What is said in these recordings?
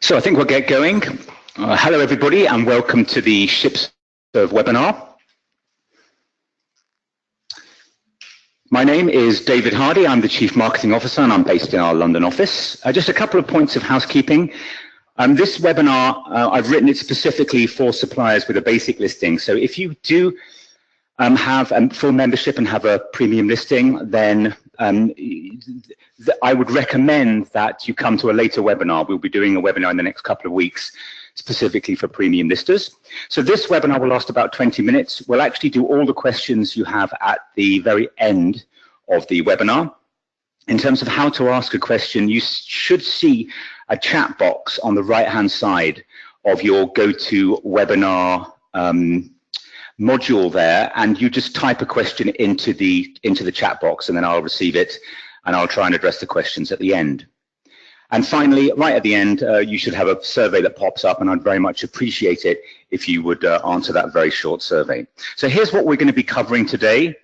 So I think we'll get going. Hello everybody and welcome to the ShipServ webinar. My name is David Hardy. I'm the Chief Marketing Officer and I'm based in our London office. Just a couple of points of housekeeping. This webinar, I've written it specifically for suppliers with a basic listing. So if you do have a full membership and have a premium listing, then I would recommend that you come to a later webinar. We'll be doing a webinar in the next couple of weeks specifically for premium listers. So this webinar will last about 20 minutes. We'll actually do all the questions you have at the very end of the webinar. In terms of how to ask a question, you should see a chat box on the right-hand side of your GoToWebinar module there, and you just type a question into the chat box, and then I'll receive it and I'll try and address the questions at the end. And finally, right at the end, you should have a survey that pops up, and I'd very much appreciate it if you would answer that very short survey. So here's what we're going to be covering today.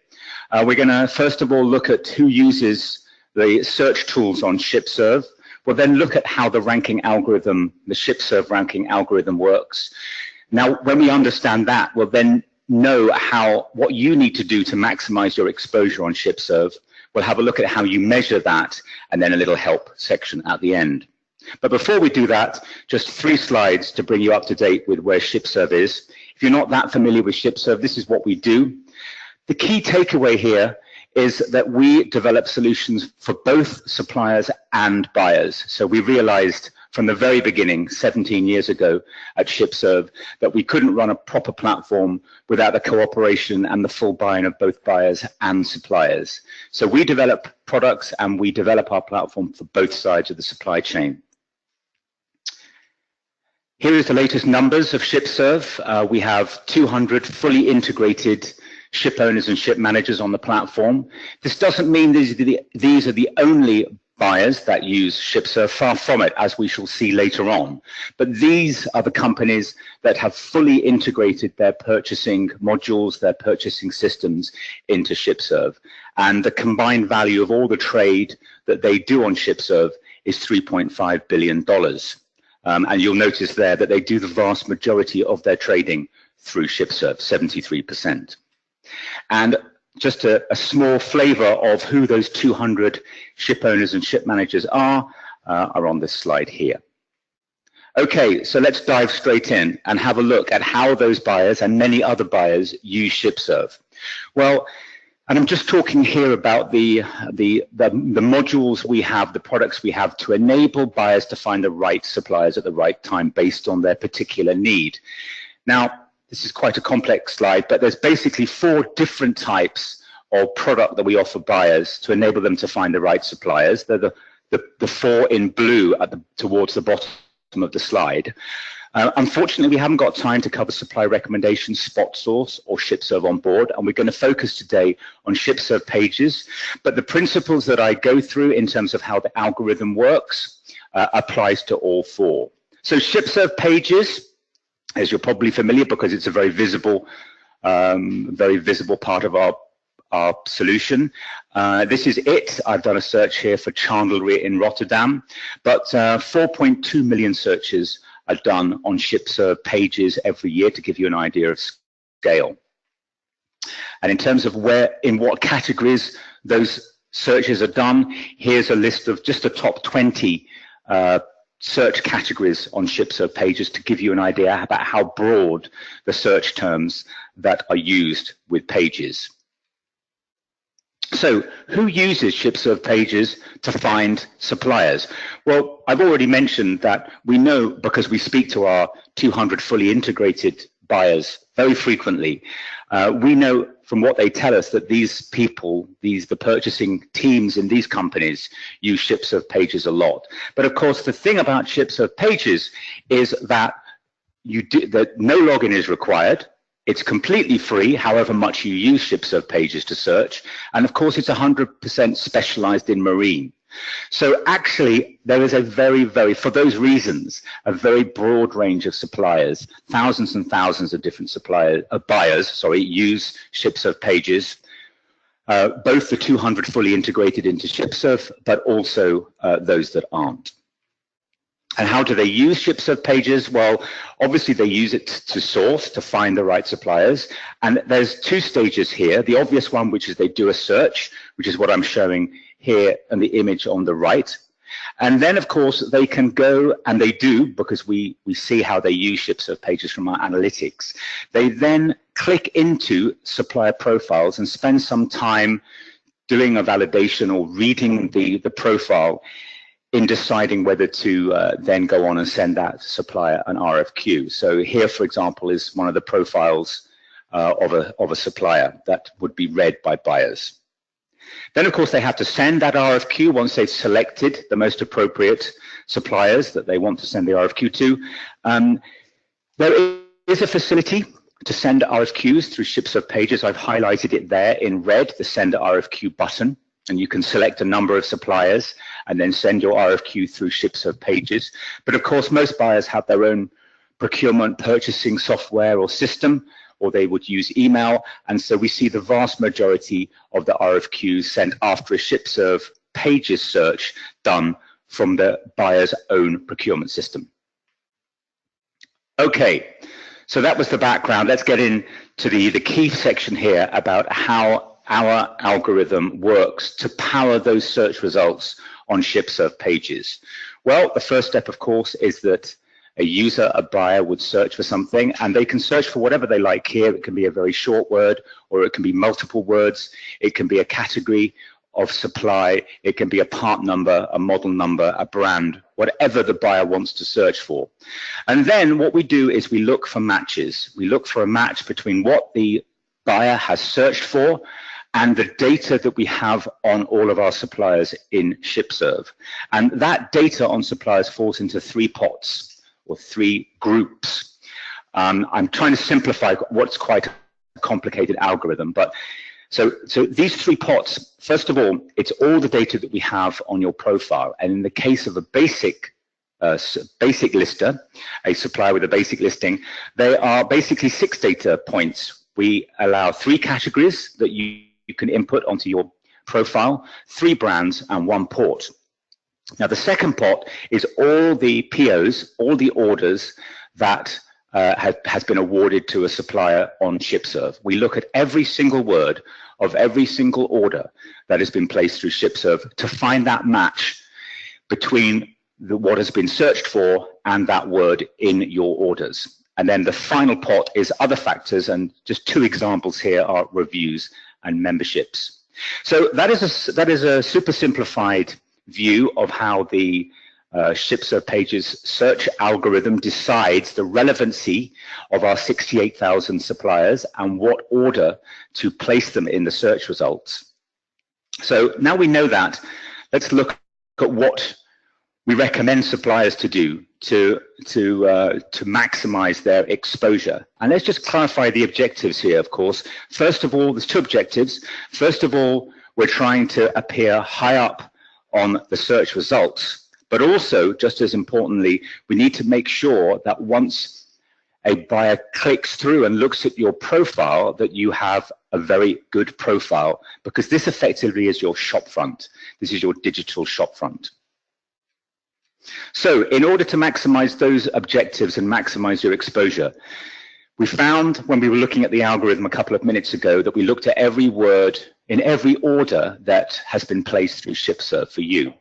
We're going to first of all look at who uses the search tools on ShipServ. We'll then look at how the ranking algorithm, the ShipServ ranking algorithm works. Now, when we understand that, we'll then know what you need to do to maximize your exposure on ShipServ. We'll have a look at how you measure that, and then a little help section at the end. But before we do that, just 3 slides to bring you up to date with where ShipServ is. If you're not that familiar with ShipServ, this is what we do. The key takeaway here is that we develop solutions for both suppliers and buyers. So we realized from the very beginning, 17 years ago at ShipServ, that we couldn't run a proper platform without the cooperation and the full buy-in of both buyers and suppliers. So we develop products and we develop our platform for both sides of the supply chain. Here is the latest numbers of ShipServ. We have 200 fully integrated ship owners and ship managers on the platform. This doesn't mean these are the only buyers that use ShipServ, far from it, as we shall see later on. But these are the companies that have fully integrated their purchasing modules, their purchasing systems into ShipServ. And the combined value of all the trade that they do on ShipServ is $3.5 billion. And you'll notice there that they do the vast majority of their trading through ShipServ, 73%. And just a small flavor of who those 200 ship owners and ship managers are on this slide here. Okay, so let's dive straight in and have a look at how those buyers and many other buyers use ShipServ. Well, and I'm just talking here about the modules we have, the products we have to enable buyers to find the right suppliers at the right time based on their particular need. Now, this is quite a complex slide, but there's basically 4 different types of product that we offer buyers to enable them to find the right suppliers. They're the 4 in blue towards the bottom of the slide. Unfortunately, we haven't got time to cover supply recommendations, spot source, or ShipServ on board, and we're going to focus today on ShipServ Pages. But the principles that I go through in terms of how the algorithm works applies to all 4. So ShipServ Pages, as you're probably familiar because it's a very visible part of our solution. This is it. I've done a search here for chandlery in Rotterdam, but 4.2 million searches are done on ShipServ Pages every year to give you an idea of scale. And in terms of in what categories those searches are done, here's a list of just the top 20 search categories on ShipServ Pages to give you an idea about how broad the search terms that are used with Pages. So who uses ShipServ Pages to find suppliers? Well, I've already mentioned that we know because we speak to our 200 fully integrated buyers very frequently. We know from what they tell us that these people, the purchasing teams in these companies use ShipServ Pages a lot. But of course, the thing about ShipServ Pages is that no login is required. It's completely free, however much you use ShipServ Pages to search. And of course, it's 100% specialized in marine. So actually, there is for those reasons, a very broad range of suppliers. Thousands and thousands of different buyers use ShipServ Pages. Both the 200 fully integrated into ShipServ, but also those that aren't. And how do they use ShipServ Pages? Well, obviously they use it to source, to find the right suppliers. And there's two stages here. The obvious one, which is they do a search, which is what I'm showing here in the image on the right. And then, of course, they can go, and they do, because we see how they use ShipServ Pages from our analytics. They then click into supplier profiles and spend some time doing a validation or reading the profile in deciding whether to then go on and send that supplier an RFQ. So here, for example, is one of the profiles of a supplier that would be read by buyers. Then, of course, they have to send that RFQ once they've selected the most appropriate suppliers that they want to send the RFQ to. There is a facility to send RFQs through ShipServ Pages. I've highlighted it there in red, the Send RFQ button, and you can select a number of suppliers and then send your RFQ through ShipServ Pages. But of course, most buyers have their own procurement purchasing software or system, or they would use email. And so we see the vast majority of the RFQs sent after a ShipServ Pages search done from the buyer's own procurement system. Okay, so that was the background. Let's get into the key section here about how our algorithm works to power those search results on ShipServ Pages. Well, the first step, of course, is that a user, a buyer, would search for something, and they can search for whatever they like here. It can be a very short word, or it can be multiple words. It can be a category of supply. It can be a part number, a model number, a brand, whatever the buyer wants to search for. And then what we do is we look for matches. We look for a match between what the buyer has searched for and the data that we have on all of our suppliers in ShipServ. And that data on suppliers falls into three pots, or three groups. I'm trying to simplify what's quite a complicated algorithm, but so these three pots, first of all, it's all the data that we have on your profile. And in the case of a basic lister, a supplier with a basic listing, there are basically 6 data points. We allow 3 categories that you can input onto your profile, 3 brands, and 1 port. Now, the second pot is all the POs, all the orders that has been awarded to a supplier on ShipServ. We look at every single word of every single order that has been placed through ShipServ to find that match between what has been searched for and that word in your orders. And then the final pot is other factors, and just 2 examples here are reviews and memberships. So that is a super simplified view of how the ShipServ Pages search algorithm decides the relevancy of our 68,000 suppliers and what order to place them in the search results. So now we know that, let's look at what we recommend suppliers to do to maximize their exposure. And let's just clarify the objectives here, of course. First of all, there's 2 objectives. First of all, we're trying to appear high up on the search results, but also, just as importantly, we need to make sure that once a buyer clicks through and looks at your profile, that you have a very good profile, because this effectively is your shop front. This is your digital shop front. So in order to maximize those objectives and maximize your exposure, we found when we were looking at the algorithm a couple of minutes ago that we looked at every word in every order that has been placed through ShipServ for you.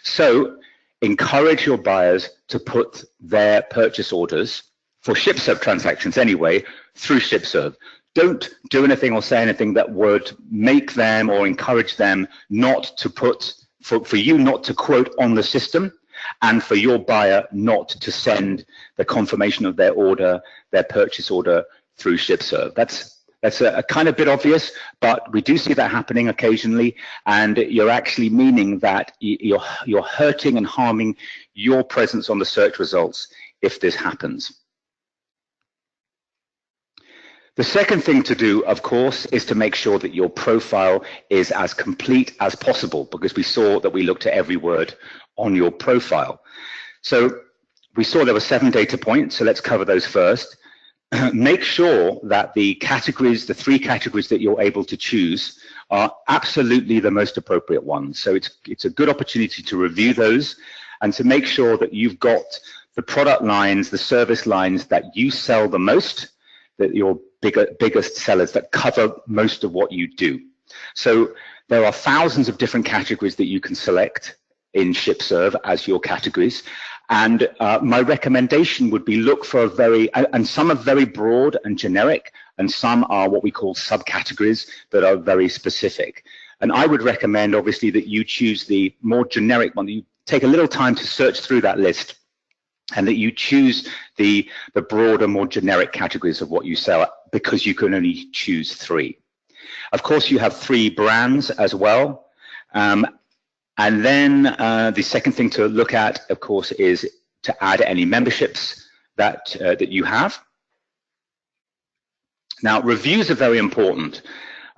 So encourage your buyers to put their purchase orders for ShipServ transactions anyway through ShipServ. Don't do anything or say anything that would make them or encourage them not to put, for you not to quote on the system, and for your buyer not to send the confirmation of their order, their purchase order through ShipServ. That's a kind of bit obvious, but we do see that happening occasionally, and you're actually meaning that you're hurting and harming your presence on the search results if this happens. The second thing to do, of course, is to make sure that your profile is as complete as possible, because we saw that we looked at every word on your profile. So we saw there were 7 data points, so let's cover those first. Make sure that the categories, the 3 categories that you're able to choose, are absolutely the most appropriate ones. So it's a good opportunity to review those and to make sure that you've got the product lines, the service lines that you sell the most, that your biggest sellers that cover most of what you do. So there are thousands of different categories that you can select in ShipServ as your categories. And my recommendation would be look for and some are very broad and generic, and some are what we call subcategories that are very specific. And I would recommend, obviously, that you choose the more generic one. You take a little time to search through that list, and that you choose the broader, more generic categories of what you sell, because you can only choose 3. Of course, you have 3 brands as well. And then the second thing to look at, of course, is to add any memberships that you have. Now, reviews are very important.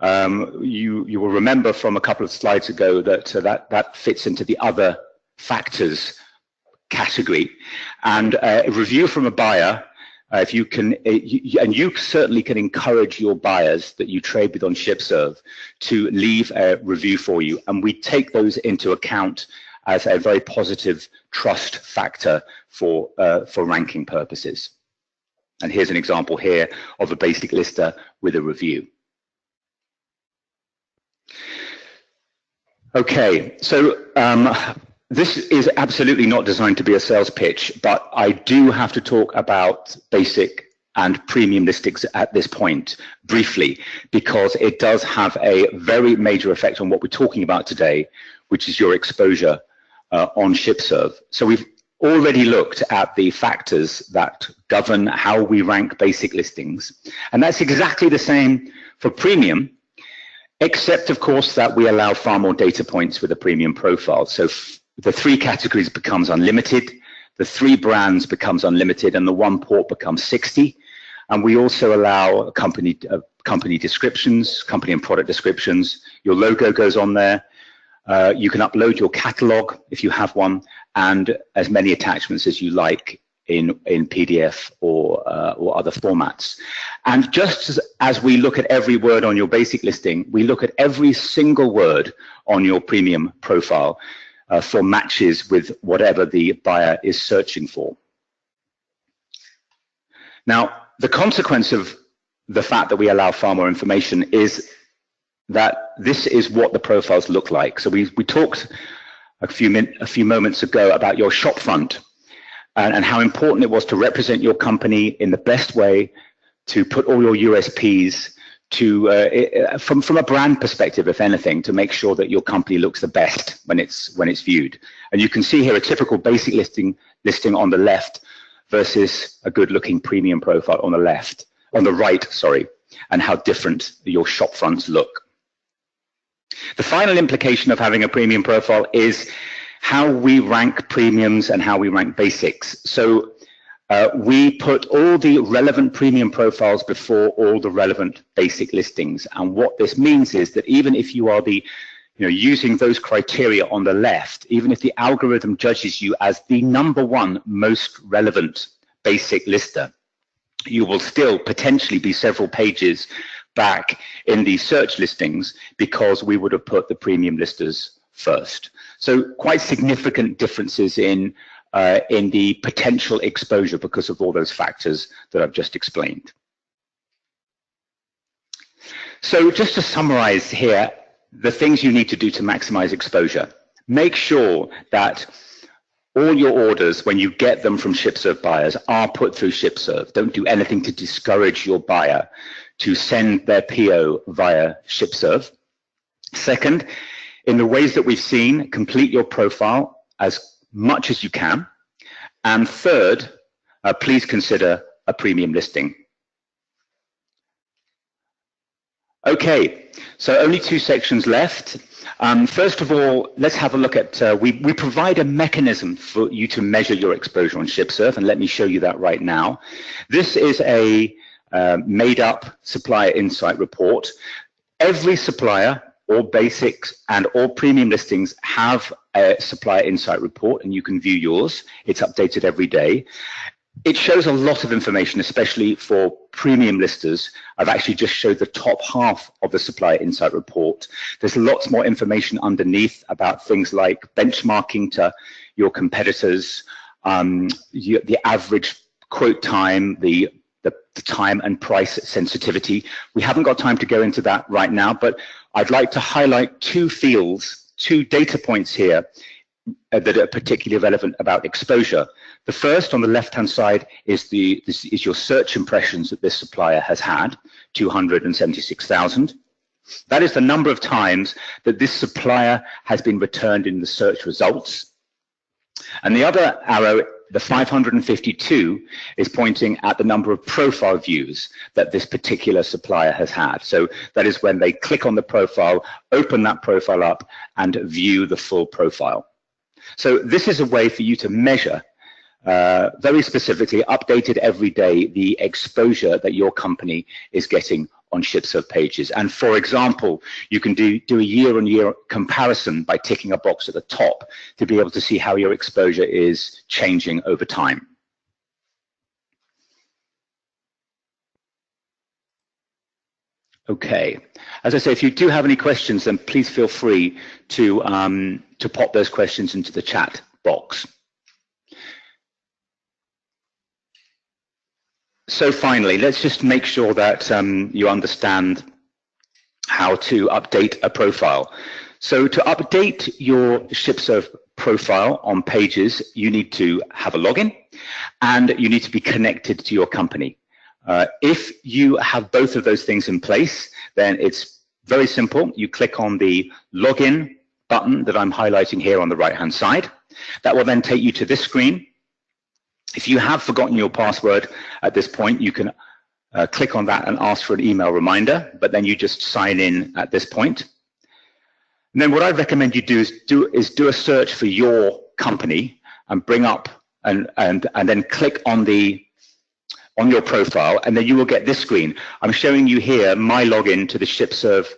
You will remember from a couple of slides ago that that fits into the other factors category. And a review from a buyer, if you can, and you certainly can encourage your buyers that you trade with on ShipServ to leave a review for you. And we take those into account as a very positive trust factor for ranking purposes. And here's an example here of a basic lister with a review. Okay, so this is absolutely not designed to be a sales pitch, but I do have to talk about basic and premium listings at this point briefly, because it does have a very major effect on what we're talking about today, which is your exposure on ShipServ. So we've already looked at the factors that govern how we rank basic listings, and that's exactly the same for premium, except of course that we allow far more data points with a premium profile. So the 3 categories becomes unlimited, the 3 brands becomes unlimited, and the 1 port becomes 60. And we also allow company descriptions, company and product descriptions. Your logo goes on there. You can upload your catalog if you have one, and as many attachments as you like in PDF or other formats. And just as we look at every word on your basic listing, we look at every single word on your premium profile for matches with whatever the buyer is searching for. Now, the consequence of the fact that we allow far more information is that this is what the profiles look like. So we talked a few moments ago about your shop front and how important it was to represent your company in the best way, to put all your USPs to from a brand perspective, if anything, to make sure that your company looks the best when it's viewed. And you can see here a typical basic listing on the left versus a good-looking premium profile on the right, sorry, and how different your shop fronts look. The final implication of having a premium profile is how we rank premiums and how we rank basics. So we put all the relevant premium profiles before all the relevant basic listings. And what this means is that even if you are using those criteria on the left, even if the algorithm judges you as the #1 most relevant basic lister, you will still potentially be several pages back in the search listings because we would have put the premium listers first. So quite significant differences in the potential exposure because of all those factors that I've just explained. So just to summarize here, the things you need to do to maximize exposure. Make sure that all your orders, when you get them from ShipServ buyers, are put through ShipServ. Don't do anything to discourage your buyer to send their PO via ShipServ. Second, in the ways that we've seen, complete your profile as much as you can. And third, please consider a premium listing. Okay, so only 2 sections left. First of all, let's have a look at, we provide a mechanism for you to measure your exposure on ShipServ, and let me show you that right now. This is a made-up Supplier Insight Report. Every supplier, all basics and all premium listings have a Supplier Insight Report, and you can view yours. It's updated every day. It shows a lot of information, especially for premium listers. I've actually just showed the top half of the Supplier Insight Report. There's lots more information underneath about things like benchmarking to your competitors, the average quote time, the time and price sensitivity. We haven't got time to go into that right now, but I'd like to highlight two fields, two data points here that are particularly relevant about exposure. The first on the left-hand side is your search impressions that this supplier has had, 276,000. That is the number of times that this supplier has been returned in the search results. And the other arrow, the 552, is pointing at the number of profile views that this particular supplier has had. So that is when they click on the profile, open that profile up, and view the full profile. So this is a way for you to measure very specifically, updated every day, the exposure that your company is getting on ShipServ Pages. And for example, you can do a year-on-year comparison by ticking a box at the top to be able to see how your exposure is changing over time. Okay, as I say, if you do have any questions, then please feel free to pop those questions into the chat box. So finally, let's just make sure that you understand how to update a profile. So to update your ShipServ profile on Pages, you need to have a login and you need to be connected to your company. If you have both of those things in place, then it's very simple. You click on the login button that I'm highlighting here on the right-hand side. That will then take you to this screen. If you have forgotten your password at this point, you can click on that and ask for an email reminder, but then you just sign in at this point. And then what I recommend you do is do a search for your company and bring up and then click on your profile, and then you will get this screen. I'm showing you here my login to the ShipServ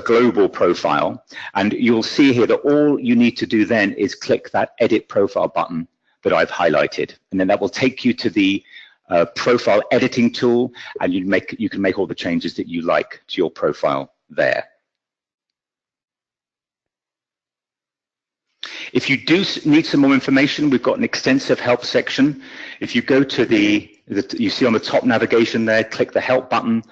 global profile, and you'll see here that all you need to do then is click that edit profile button that I've highlighted, and then that will take you to the profile editing tool, and you can make all the changes that you like to your profile there. If you do need some more information, we've got an extensive help section. If you go to you see on the top navigation there, click the help button,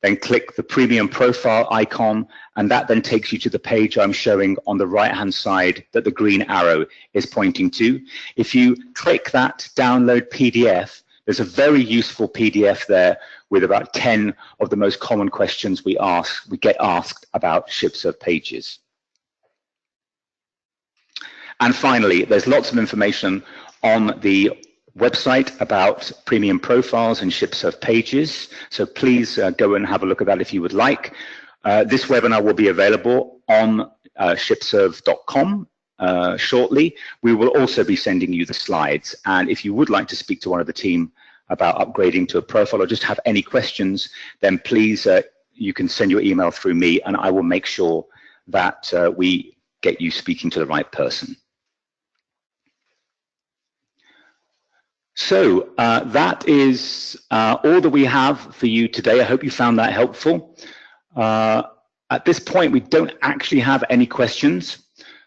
then click the premium profile icon, and that then takes you to the page I'm showing on the right-hand side that the green arrow is pointing to. If you click that download PDF, there's a very useful PDF there with about 10 of the most common questions we get asked about ShipServ Pages. And finally, there's lots of information on the website about premium profiles and ShipServ Pages. So please go and have a look at that if you would like. This webinar will be available on shipserv.com shortly. We will also be sending you the slides. And if you would like to speak to one of the team about upgrading to a profile or just have any questions, then please, you can send your email through me and I will make sure that we get you speaking to the right person. So that is all that we have for you today. I hope you found that helpful. At this point, we don't actually have any questions.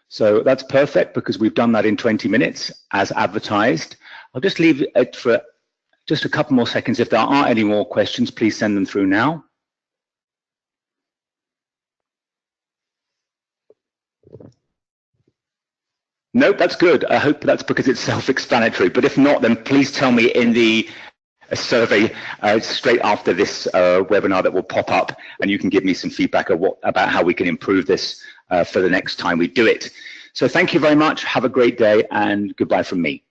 So that's perfect because we've done that in 20 minutes as advertised. I'll just leave it for just a couple more seconds. If there are any more questions, please send them through now. No, that's good. I hope that's because it's self-explanatory. But if not, then please tell me in the survey straight after this webinar that will pop up, and you can give me some feedback about how we can improve this for the next time we do it. So thank you very much. Have a great day, and goodbye from me.